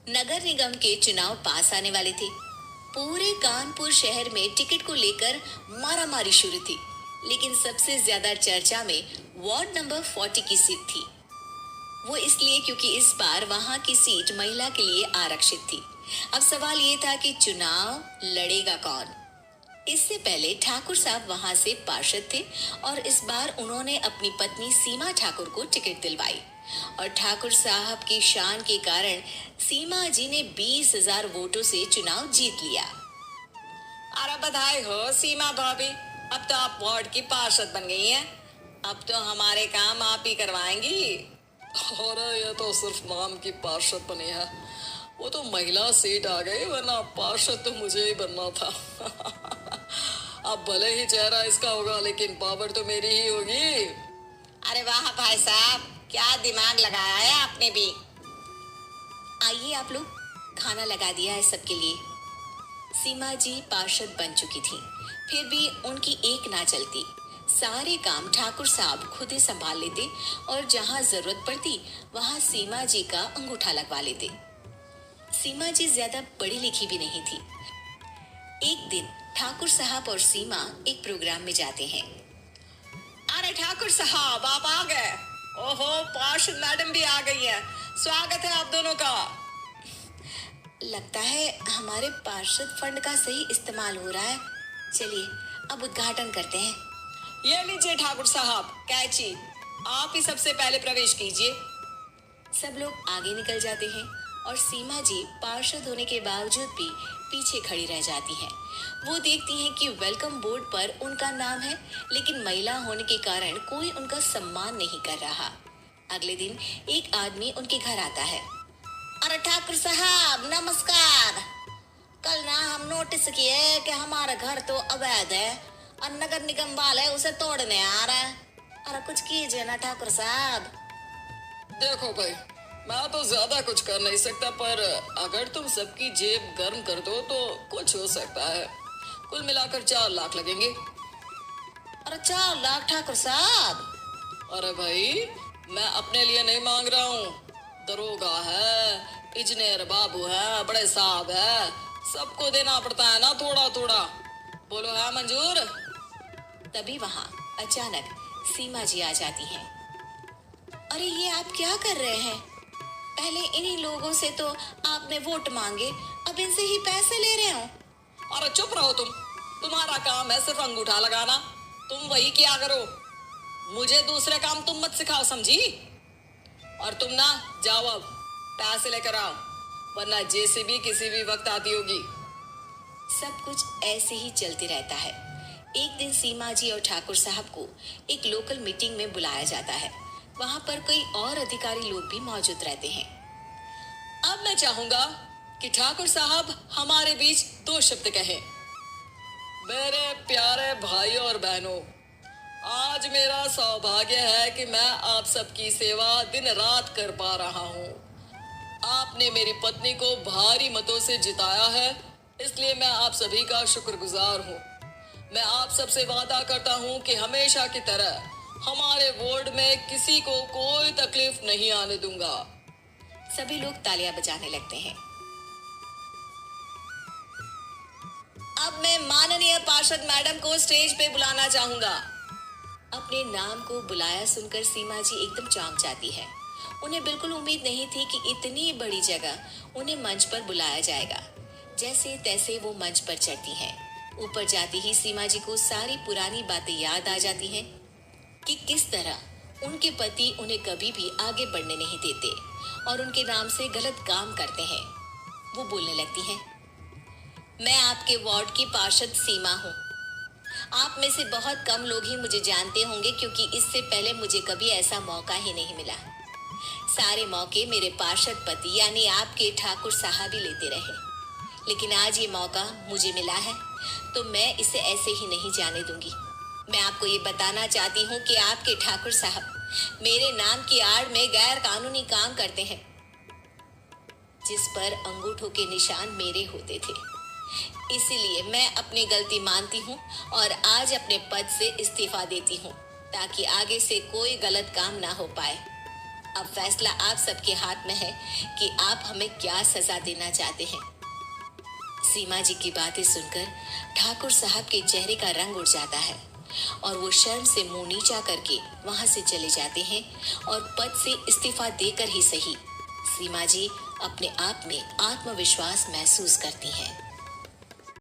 नगर निगम के चुनाव पास आने वाले थे। पूरे कानपुर शहर में टिकट को लेकर मारामारी शुरू थी, लेकिन सबसे ज्यादा चर्चा में वार्ड नंबर 40 की सीट थी। वो इसलिए क्योंकि इस बार वहां की सीट महिला के लिए आरक्षित थी। अब सवाल ये था कि चुनाव लड़ेगा कौन। इससे पहले ठाकुर साहब वहां से पार्षद थे और इस बार उन्होंने अपनी पत्नी सीमा ठाकुर को टिकट दिलवाई और ठाकुर साहब की शान के कारण सीमा जी ने 20,000 वोटों से चुनाव जीत लिया। अरे बधाई हो सीमा भाभी, अब तो आप वार्ड की पार्षद बन गई हैं। अब तो हमारे काम आप ही करवाएंगी। अरे ये तो सिर्फ नाम की पार्षद बनी है, वो तो महिला सीट आ गई, वरना पार्षद तो मुझे ही बनना था। अब भले ही चेहरा इसका होगा लेकिन पावर तो मेरी ही होगी। अरे वाह भाई साहब, क्या दिमाग लगाया है आपने भी। आइए आप लोग, खाना लगा दिया है सबके लिए। सीमा जी पार्षद बन चुकी थी, फिर भी उनकी एक ना चलती। सारे काम ठाकुर साहब खुद ही संभाल लेते और जहां जरूरत पड़ती वहां सीमा जी का अंगूठा लगवा लेते। सीमा जी ज्यादा पढ़ी लिखी भी नहीं थी। एक दिन ठाकुर साहब और सीमा एक प्रोग्राम में जाते हैं। अरे ठाकुर साहब, आप आ गए। ओहो, पार्षद मैडम भी आ गई है। स्वागत है आप दोनों का। लगता है हमारे पार्षद फंड का सही इस्तेमाल हो रहा है। चलिए अब उद्घाटन करते हैं। ये लीजिए ठाकुर साहब कैची, आप ही सबसे पहले प्रवेश कीजिए। सब लोग आगे निकल जाते हैं और सीमा जी पार्षद होने के बावजूद भी पीछे खड़ी रह जाती हैं। वो देखती हैं कि वेलकम बोर्ड पर उनका नाम है, लेकिन महिला होने के कारण कोई उनका सम्मान नहीं कर रहा। अगले दिन एक आदमी उनके घर आता है। अरे ठाकुर साहब नमस्कार। कल ना हम नोटिस किए कि हमारा घर तो अवैध है और नगर निगम वाले उसे तोड़ने आ रहे हैं। अरे कुछ कीजिए ना ठाकुर साहब। देखो भाई, मैं तो ज्यादा कुछ कर नहीं सकता, पर अगर तुम सबकी जेब गर्म कर दो तो कुछ हो सकता है। कुल मिलाकर 4 लाख लगेंगे। अरे 4 लाख ठाकुर साहब? अरे भाई, मैं अपने लिए नहीं मांग रहा हूँ। दरोगा है, इंजीनियर बाबू है, बड़े साहब है, सबको देना पड़ता है ना थोड़ा थोड़ा। बोलो है मंजूर? तभी वहां अचानक सीमा जी आ जाती हैं। अरे ये आप क्या कर रहे हैं? पहले इन्हीं लोगों से तो आपने वोट मांगे, अब इनसे ही पैसे ले रहे हो। अरे चुप रहो तुम, तुम्हारा काम है सिर्फ अंगूठा लगाना, तुम वही किया करो। मुझे दूसरे काम तुम मत सिखाओ, समझी? और तुम ना जाओ, अब पैसे लेकर आओ, वरना जेसीबी किसी भी वक्त आती होगी। सब कुछ ऐसे ही चलते रहता है। एक दिन सीमा जी और ठाकुर साहब को एक लोकल मीटिंग में बुलाया जाता है। वहां पर कई और अधिकारी लोग भी मौजूद रहते हैं। अब मैं चाहूंगा कि ठाकुर साहब हमारे बीच 2 शब्द कहें। मेरे प्यारे भाइयों और बहनों, आज मेरा सौभाग्य है कि मैं आप सबकी सेवा दिन रात कर पा रहा हूँ। आपने मेरी पत्नी को भारी मतों से जिताया है, इसलिए मैं आप सभी का शुक्रगुजार हूँ। मैं आप सबसे वादा करता हूँ कि हमेशा की तरह हमारे वार्ड में किसी को कोई तकलीफ नहीं आने दूंगा। सभी लोग तालियां बजाने लगते हैं। अब मैं माननीय पार्षद मैडम को स्टेज पे बुलाना चाहूंगा। अपने नाम को बुलाया सुनकर सीमा जी एकदम चौंक जाती है। उन्हें बिल्कुल उम्मीद नहीं थी कि इतनी बड़ी जगह उन्हें मंच पर बुलाया जाएगा। जैसे तैसे वो मंच पर चढ़ती हैं। ऊपर जाती ही सीमा जी को सारी पुरानी बातें याद आ जाती हैं कि किस तरह उनके पति उन्हें कभी भी आगे बढ़ने नहीं देते और उनके नाम से गलत काम करते हैं। वो बोलने लगती हैं, मैं आपके वार्ड की पार्षद सीमा हूँ। आप में से बहुत कम लोग ही मुझे जानते होंगे, क्योंकि इससे पहले मुझे कभी ऐसा मौका ही नहीं मिला। सारे मौके मेरे पार्षद पति यानी आपके ठाकुर साहब ही लेते रहे, लेकिन आज ये मौका मुझे मिला है तो मैं इसे ऐसे ही नहीं जाने दूंगी। मैं आपको ये बताना चाहती हूँ कि आपके ठाकुर साहब मेरे नाम की आड़ में गैर कानूनी काम करते हैं, जिस पर अंगूठों के निशान मेरे होते थे। इसीलिए मैं अपनी गलती मानती हूँ और आज अपने पद से इस्तीफा देती हूँ, ताकि आगे से कोई गलत काम ना हो पाए। अब फैसला आप सबके हाथ में है कि आप हमें क्या सजा देना चाहते हैं। सीमा जी की बातें सुनकर ठाकुर साहब के चेहरे का रंग उड़ जाता है और वो शर्म से मुंह नीचा करके वहां से चले जाते हैं और पद से इस्तीफा देकर ही सही सीमा जी अपने आप में आत्मविश्वास महसूस करती हैं।